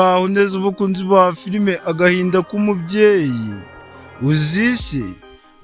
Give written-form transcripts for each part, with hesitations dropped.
muraho neza abakunzi ba filime agahinda k'umubyeyi. Uzisi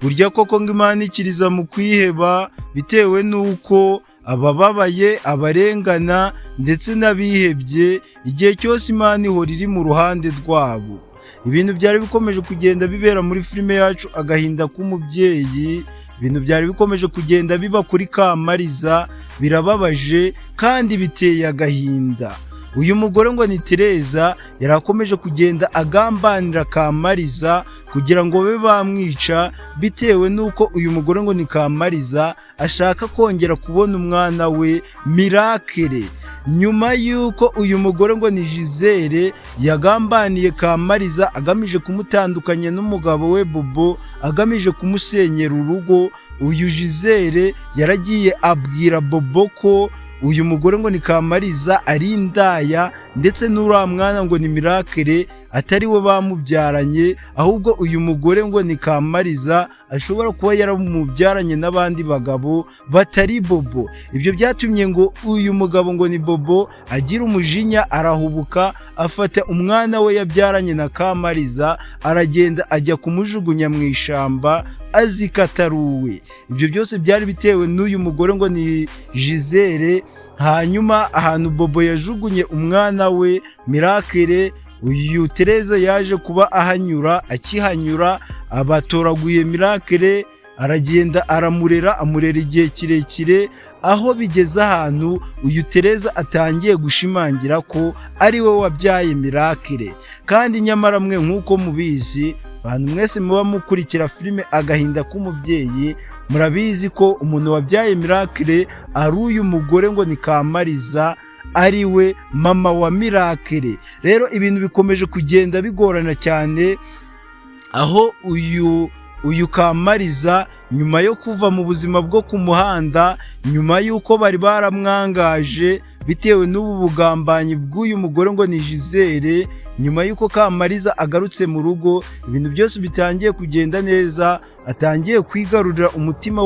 burya koko ngo Imana ikiriza mu kwiheba bitewe n'uko abababaye, abarengana ndetse n'abihebye igihe cyose Imana ihora iri mu ruhande rwabo. Ibintu byari bikomeje kugenda bibera muri filime yacu agahinda k'umubyeyi, ibintu byari bikomeje kugenda biba kuri Kamariza, birababaje kandi biteye agahinda. Uyu mugore ngo ni Tereza yarakomeje kugenda agambanira Kamariza kugira ngo babe bamwica, bitewe n'uko uyu mugore ngo ni Kamariza ashaka kongera kubona umwana we Miracle. Nyuma y'uko uyu mugore ngo ni Gisele yagambaniye Kamariza agamije kumutandukanya n'umugabo we Bobo, agamije kumusenyera urugo, uyu Gisele yaragiye abwira Bobo ko uyu mugore ngo ni Kamariza ari indaya, ndetse n'uriya mwana ngo ni Miracle atari we bamubyaranye, ahubwo uyu mugore ngo ni Kamariza ashobora kuba yaramubyaranye n'abandi bagabo batari Bobo. Ibyo byatumye ngo uyu mugabo ngo ni Bobo agira umujinya, arahubuka afata umwana we yabyaranye na Kamariza, aragenda ajya kumujugunya mu ishyamba azi ko atari uwe. Ibyo byose byari bitewe n'uyu mugore ngo ni Gisele. Hanyuma ahantu Bobo yajugunye umwana we Miracle, uyu Tereza yaje kuba ahanyura, akihanyura abatoraguye Miracle, aragenda aramurera, amurera igihe kirekire, aho bigeze ahantu uyu Tereza atangiye gushimangira ko ari we wabyaye Miracle. Kandi nyamara mwe nk'uko mubizi, abantu mwese muba mukurikira filime agahinda k'umubyeyi, murabizi ko umuntu wabyaye Miracle ari uyu mugore ngo ni Kamariza, ari we mama wa Miracle. Rero ibintu bikomeje kugenda bigorana cyane, aho uyu Kamariza nyuma yo kuva mu buzima bwo ku muhanda, nyuma y'uko bari baramwangaje bitewe n'ubu bugambanyi bw'uyu mugore ngo ni Gisele, nyuma y'uko Kamariza agarutse mu rugo, ibintu byose bitangiye kugenda neza, atangiye kwigarurira umutima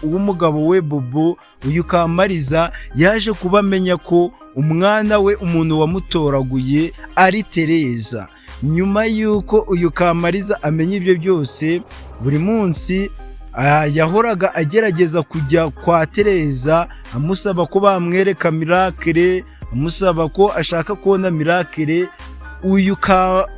w'umugabo we Bobo. Uyu Kamariza yaje kuba amenya ko umwana we umuntu wamutoraguye ari Tereza. Nyuma y'uko uyu Kamariza amenya ibyo byose, buri munsi yahoraga agerageza kujya kwa Tereza amusaba ko bamwereka Miracle, amusaba ko ashaka kubona Miracle.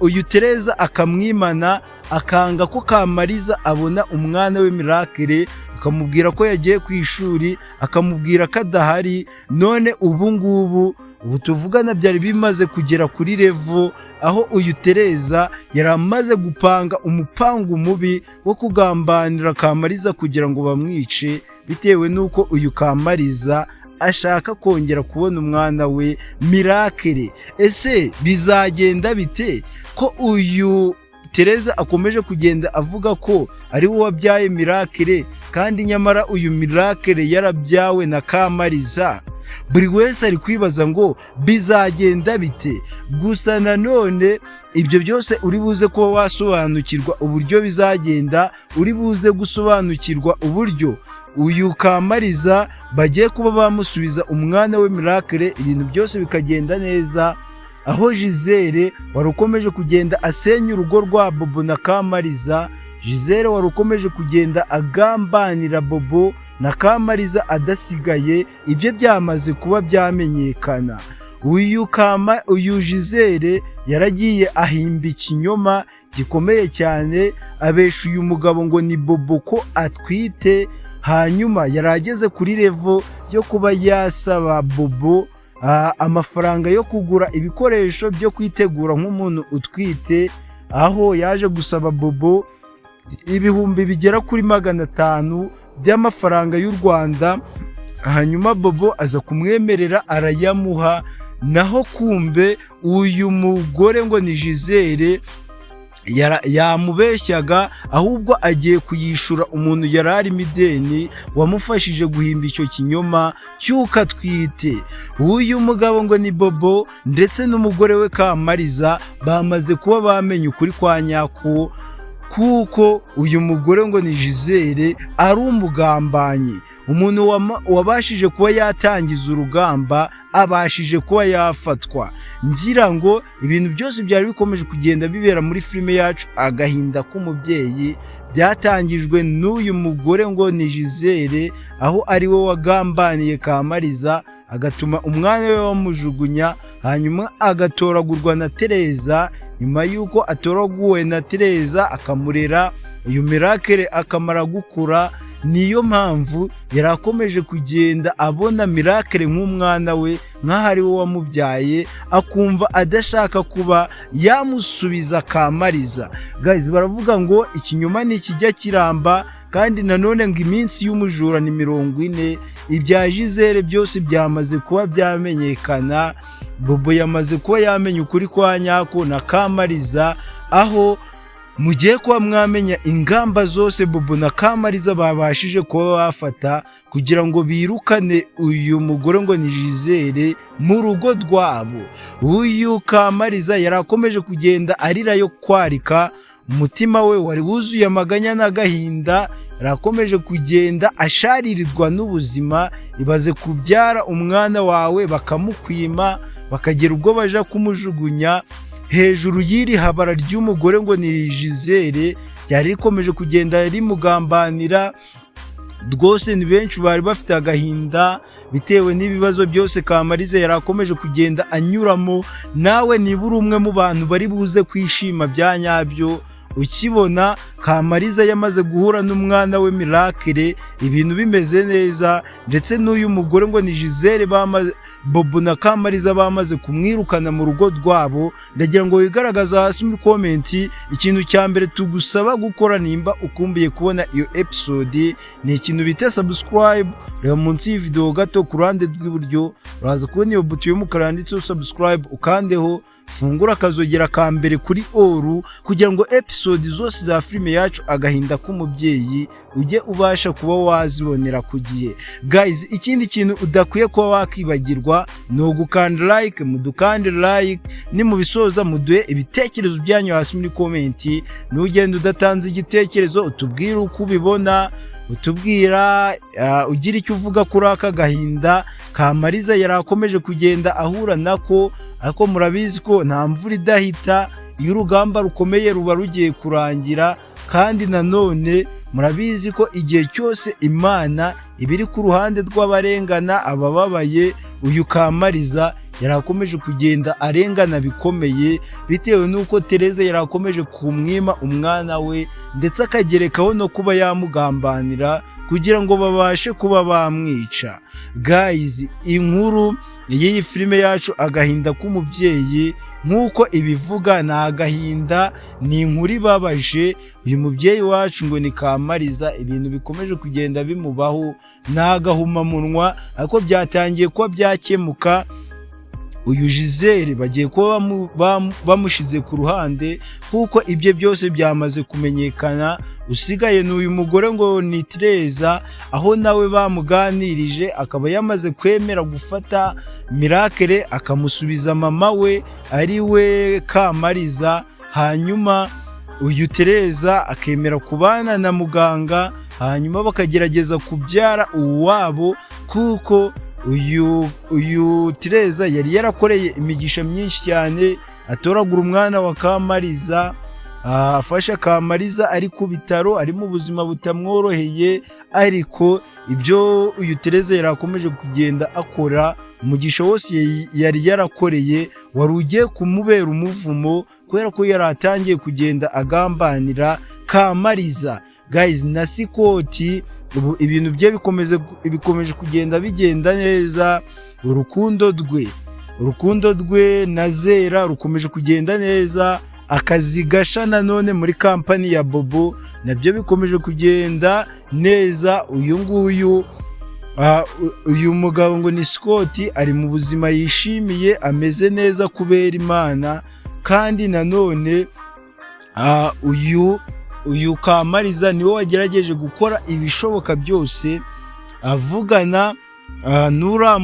Uyu Tereza akamwimana, akanga ko Kamariza abona umwana we Miracle, akamubwira ko yagiye ku ishuri, akamubwira ko adahari. None ubu tuvugana byari bimaze kugera kuri level aho uyu Tereza yari amaze gupanga umupangu mubi wo kugambanira Kamariza kugira ngo bamwice, bitewe n'uko uyu Kamariza ashaka kongera kubona umwana we Miracle. Ese bizagenda bite ko uyu Tereza akomeje kugenda avuga ko ari we wabyaye Miracle, kandi nyamara uyu Miracle yarabyawe na Kamariza? Buri wese ari kwibaza ngo bizagenda bite. Gusa nanone ibyo byose uri buze kuba wasobanukirwa uburyo bizagenda, uri buze gusobanukirwa uburyo uyu Kamariza bagiye kuba bamusubiza umwana we Miracle, ibintu byose bikagenda neza. Aho Gisele wari ukomeje kugenda asenya urugo rwa Bobo na Kamariza, Gisele wari ukomeje kugenda agambanira Bobo na Kamariza adasigaye, ibyo byamaze kuba byamenyekana. Uyu Gisele yaragiye ahimba ikinyoma gikomeye cyane, abesha uyu mugabo ngo ni Bobo ko atwite. Hanyuma yarageze kuri level yo kuba yasaba Bobo amafaranga yo kugura ibikoresho byo kwitegura nk'umuntu utwite, aho yaje gusaba Bobo ibihumbi bigera kuri 500 by'amafaranga y'u Rwanda. Hanyuma Bobo aza kumwemerera arayamuha, naho kumbe uyu mugore ngo ni Gisele yamubeshyaga, ahubwo agiye kuyishura umuntu yari arimo ideni wamufashije guhimba icyo kinyoma cy'uko atwite. Uyu mugabo ngo ni Bobo ndetse n'umugore we Kamariza bamaze kuba bamenya ukuri kwa nyako, kuko uyu mugore ngo ni Gisele ari umugambanyi. umuntu wabashije kuba yatangiza urugamba abashije kuba yafatwa. Ngira ngo ibintu byose byari bikomeje kugenda bibera muri filime yacu Agahinda k'umubyeyi byatangijwe n'uyu mugore ngo ni Gisele, aho ari we wagambaniye Kamariza agatuma umwana we bamujugunya, hanyuma agatoragurwa na Tereza. Nyuma y'uko atoraguwe na Tereza akamurera, uyu Miracle akamara gukura, niyo mpamvu yari akomeje kugenda abona Miracle nk'umwana we, nk'aho ari we wamubyaye, akumva adashaka kuba yamusubiza Kamariza. Guys, baravuga ngo ikinyoma ntikijya kiramba, kandi nanone ngo iminsi y'umujura ni 40. Ibya Gisele byose byamaze kuba byamenyekana. Bobo yamaze kuba yamenya ukuri kwa nyako na Kamariza, aho mugiye kuba mwamenya ingamba zose Bobo na Kamariza babashije kuba bafata kugira ngo birukane uyu mugore ngo ni Gisele mu rugo rwabo. Uyu Kamariza yarakomeje kugenda arira yo kwarika, umutima we wari wuzuye amaganya n'agahinda, yarakomeje kugenda asharirirwa n'ubuzima. Ibaze kubyara umwana wawe bakamukwima, bakagera ubwo baja kumujugunya hejuru y'iri habara ry'umugore ngo ni Gisele, ryari rikomeje kugenda rimugambanira. Rwose ni benshi bari bafite agahinda bitewe n'ibibazo byose Kamariza yarakomeje kugenda anyuramo. Nawe nibura umwe mu bantu bari buze kwishima bya nyabyo ukibona Kamariza yamaze guhura n'umwana we Miracle, ibintu bimeze neza, ndetse n'uyu mugore ngo ni Gisele Bobo na Kamariza bamaze kumwirukana mu rugo rwabo. Ndagira ngo wigaragaza hasi muri comment ikintu cya mbere tugusaba gukora nimba ukumbuye kubona iyo episode, ni ikintu bita subscribe. Reba munsi y'ivideo gato ku ruhande rw'iburyo uraza kubona iyo buto y'umukara yanditseho subscribe, ukandeho fungura akazogera ka mbere kuri all kugira ngo episode zose za filime yacu Agahinda k'umubyeyi ujye ubasha kuba wazibonera ku gihe. Guys, ikindi kintu udakwiye kuba wakibagirwa ni ugukanda like, mudukande like, ni mu bisoza muduhe ibitekerezo byanyu hasi muri comment. Nugenda udatanze igitekerezo utubwire uko ubibona, utubwira ugira icyo uvuga kuri aka gahinda Kamariza yarakomeje kugenda ahura nako. Ariko murabizi ko nta mvura idahita, iyo urugamba rukomeye ruba rugiye kurangira, kandi nanone murabizi ko igihe cyose Imana ibiri ku ruhande rw'abarengana, abababaye. Uyu Kamariza yarakomeje kugenda arengana bikomeye bitewe n'uko Tereza yarakomeje kumwima umwana we, ndetse akagerekaho no kuba yamugambanira kugira ngo babashe kuba bamwica. Guys, inkuru y'iyi filime yacu Agahinda k'umubyeyi nk'uko ibivuga ni agahinda, ni inkuru ibabaje. Uyu mubyeyi wacu ngo ni Kamariza, ibintu bikomeje kugenda bimubaho n'agahumamunwa, ariko byatangiye kuba byakemuka. Uyu Gisele bagiye kuba bamushize ku ruhande kuko ibyo byose byamaze kumenyekana. Usigaye ni uyu mugore ngo ni Tereza, aho nawe bamuganirije akaba yamaze kwemera gufata Miracle akamusubiza mama we ari we Kamariza. Hanyuma uyu Tereza akemera kubana na muganga, hanyuma bakagerageza kubyara uwabo, kuko uyu Tereza yari yarakoreye imigisha myinshi cyane, atoragura umwana wa Kamariza, afasha Kamariza ari ku bitaro, ari mu buzima butamworoheye. Ariko ibyo uyu Tereza yarakomeje kugenda akora, umugisha wose yari yarakoreye wari ugiye kumubera umuvumo, kubera ko yari atangiye kugenda agambanira Kamariza. Guys, na Sikoti ubu ibintu bye bikomeje kugenda bigenda neza. Urukundo rwe na Zera rukomeje kugenda neza. Akazi gasha nanone muri kampani ya Bobo nabyo bikomeje kugenda neza. Uyu mugabo ngo ni Scott ari mu buzima yishimiye, ameze neza kubera Imana. Kandi nanone uyu Kamariza niwe wagerageje gukora ibishoboka byose, avugana n'uriya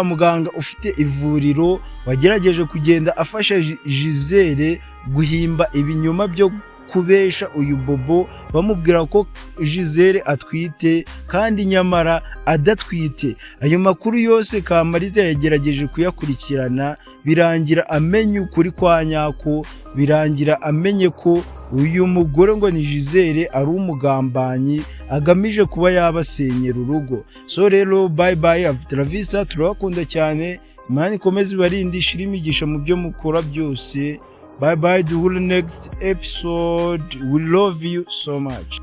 muganga ufite ivuriro, wagerageje kugenda afasha Gisele guhimba ibinyoma byo kubesha uyu Bobo bamubwira ko Gisele atwite kandi nyamara adatwite. Ayo makuru yose Kamariza yagerageje kuyakurikirana birangira amenye ukuri kwa nyako, birangira amenye ko uyu mugore ngo ni Gisele ari umugambanyi agamije kuba yabasenyera urugo. So rero bye bye, after la vista, turabakunda cyane, Imana ikomeze ibarindishe imigisha mu byo mukora byose. Bye bye, duhura next episode, we love you so much.